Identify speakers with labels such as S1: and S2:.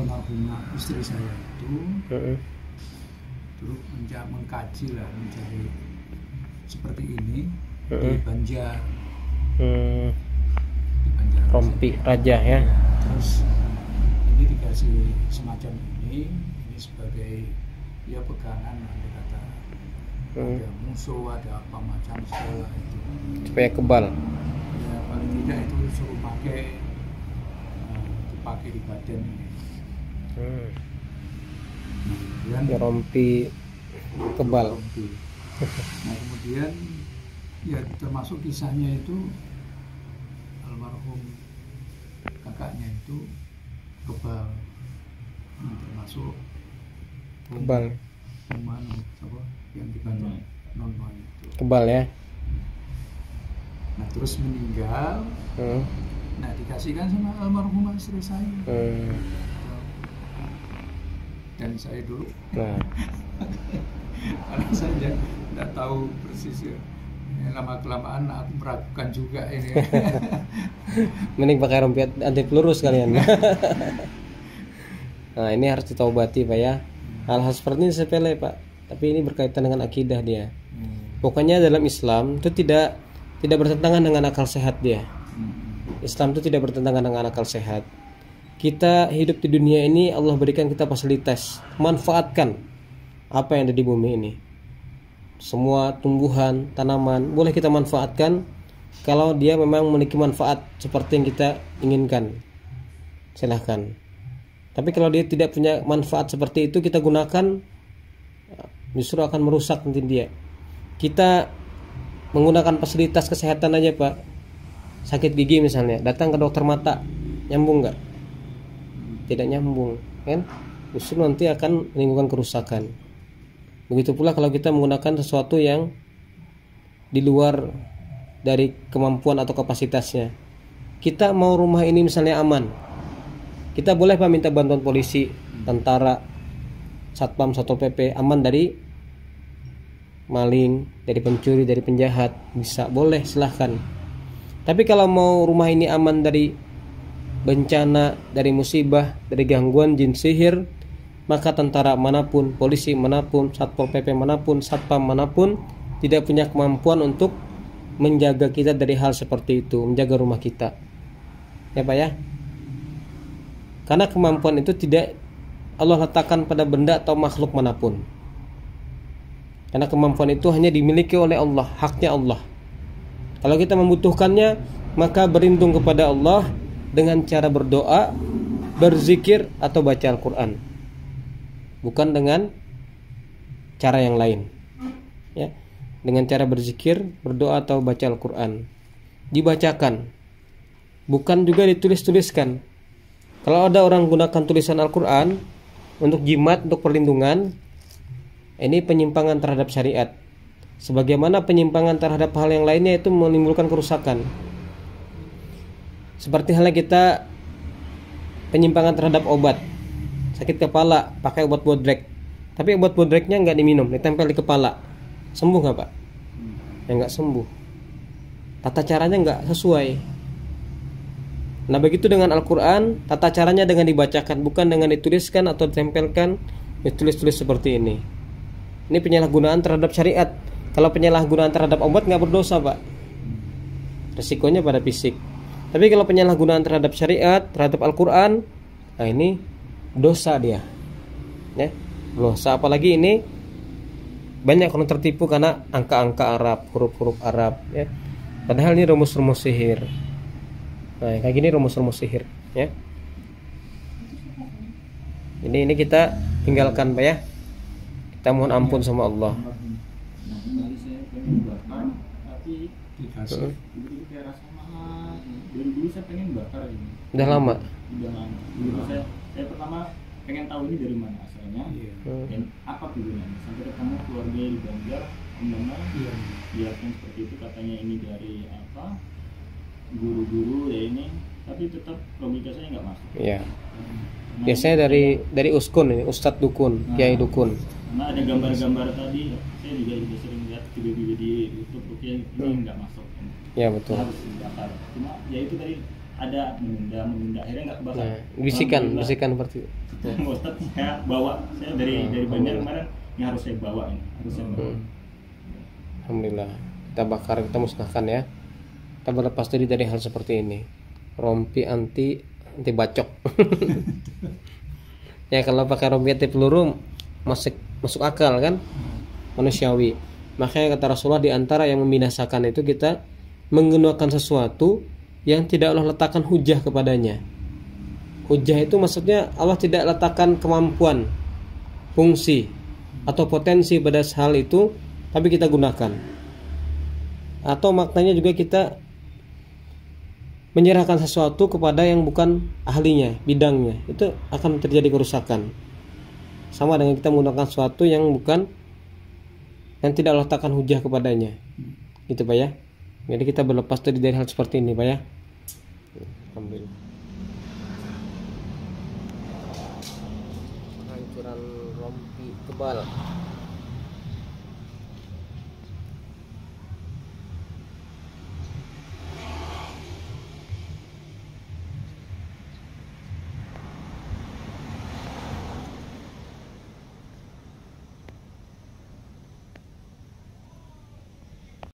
S1: almarhumah istri saya itu dulu mengkaji lah, mencari seperti ini di Banjar, di Banjar
S2: rompi raja ya.
S1: Terus ini dikasih semacam ini sebagai ya pegangan, ada kata ada musuh, ada apa macam segala itu
S2: supaya kebal
S1: ya, paling tidak itu suruh pakai dipakai di badan ini. Kemudian
S2: ya, rompi kebal.
S1: Nah kemudian ya termasuk kisahnya itu almarhum kakaknya itu kebal, termasuk
S2: Kebal
S1: apa yang dibantu non itu
S2: kebal ya.
S1: Nah terus meninggal. Nah dikasihkan sama almarhumah istri saya. Dan saya dulu karena saya tidak tahu persis ya, lama kelamaan aku meragukan juga ini.
S2: Mending pakai rompi anti peluru sekalian. Nah ini harus ditaubati Pak ya. Hal-hal seperti ini sepele Pak, tapi ini berkaitan dengan akidah dia. Pokoknya dalam Islam itu tidak bertentangan dengan akal sehat dia. Islam itu tidak bertentangan dengan akal sehat. Kita hidup di dunia ini Allah berikan kita fasilitas, manfaatkan apa yang ada di bumi ini. Semua tumbuhan, tanaman boleh kita manfaatkan kalau dia memang memiliki manfaat seperti yang kita inginkan. Silahkan. Tapi kalau dia tidak punya manfaat seperti itu kita gunakan, justru akan merusak nanti dia. Kita menggunakan fasilitas kesehatan aja Pak, sakit gigi misalnya, datang ke dokter mata, nyambung nggak? Tidak nyambung kan, justru nanti akan menimbulkan kerusakan. Begitu pula kalau kita menggunakan sesuatu yang di luar dari kemampuan atau kapasitasnya. Kita mau rumah ini misalnya aman, kita boleh Pak minta bantuan polisi, tentara, satpam, satpol pp, aman dari maling, dari pencuri, dari penjahat, bisa, boleh, silahkan. Tapi kalau mau rumah ini aman dari bencana, dari musibah, dari gangguan jin sihir, maka tentara manapun, polisi manapun, satpol pp manapun, satpam manapun tidak punya kemampuan untuk menjaga kita dari hal seperti itu, menjaga rumah kita. Ya Pak ya. Karena kemampuan itu tidak Allah letakkan pada benda atau makhluk manapun. Karena kemampuan itu hanya dimiliki oleh Allah, haknya Allah. Kalau kita membutuhkannya, maka berlindung kepada Allah dengan cara berdoa, berzikir atau baca Al-Quran, bukan dengan cara yang lain ya. Dengan cara berzikir, berdoa atau baca Al-Quran, dibacakan, bukan juga ditulis-tuliskan. Kalau ada orang gunakan tulisan Al-Quran untuk jimat, untuk perlindungan, ini penyimpangan terhadap syariat. Sebagaimana penyimpangan terhadap hal yang lainnya itu menimbulkan kerusakan. Seperti halnya kita penyimpangan terhadap obat. Sakit kepala pakai obat bodrek, tapi obat bodreknya nggak diminum, ditempel di kepala, sembuh nggak Pak? Ya nggak sembuh. Tata caranya nggak sesuai. Nah begitu dengan Al-Quran, tata caranya dengan dibacakan, bukan dengan dituliskan atau ditempelkan, ditulis-tulis seperti ini. Ini penyalahgunaan terhadap syariat. Kalau penyalahgunaan terhadap obat nggak berdosa Pak, resikonya pada fisik. Tapi kalau penyalahgunaan terhadap syariat, terhadap Al-Quran, nah ini dosa dia ya, dosa. Apalagi ini banyak orang tertipu karena angka-angka Arab, huruf-huruf Arab ya. Padahal ini rumus-rumus sihir. Nah, kayak gini rumus-rumus sihir ya. Ini kita tinggalkan Pak ya. Kita mohon ampun sama Allah.
S3: Dulu saya pengen bakar ini.
S2: Udah lama.
S3: Dulu saya pertama pengen tahu ini dari mana asalnya dan apa tujuannya. Sampai ketemu keluarga di Banjar, dijelaskan seperti itu, katanya ini dari apa, guru-guru ya ini, tapi tetap logika saya nggak masuk.
S2: Iya. Biasanya dari uskun ini, ustadz dukun, kiai dukun.
S3: Karena ada gambar-gambar tadi, saya juga sering lihat video-video di YouTube, ini nggak masuk.
S2: Ya betul.
S3: Harus dibakar. Cuma ya itu tadi ada menunda akhirnya nggak kebakar.
S2: Nah, bisikan seperti itu.
S3: Saya bawa, saya dari Banjar kemarin ini harus saya bawa ini, harus saya bawa.
S2: Alhamdulillah, kita bakar, kita musnahkan ya. Kita berlepas diri dari hal seperti ini. Rompi anti bacok. Ya kalau pakai rompi anti peluru masuk akal kan, manusiawi. Makanya kata Rasulullah, di antara yang membinasakan itu kita menggunakan sesuatu yang tidak Allah letakkan hujah kepadanya. Hujah itu maksudnya Allah tidak letakkan kemampuan, fungsi atau potensi pada hal itu, tapi kita gunakan. Atau maknanya juga kita menyerahkan sesuatu kepada yang bukan ahlinya, bidangnya, itu akan terjadi kerusakan. Sama dengan kita menggunakan sesuatu yang tidak Allah letakkan hujah kepadanya. Gitu Pak ya. Jadi kita berlepas dari hal seperti ini Pak ya. Alhamdulillah. Hancuran rompi tebal.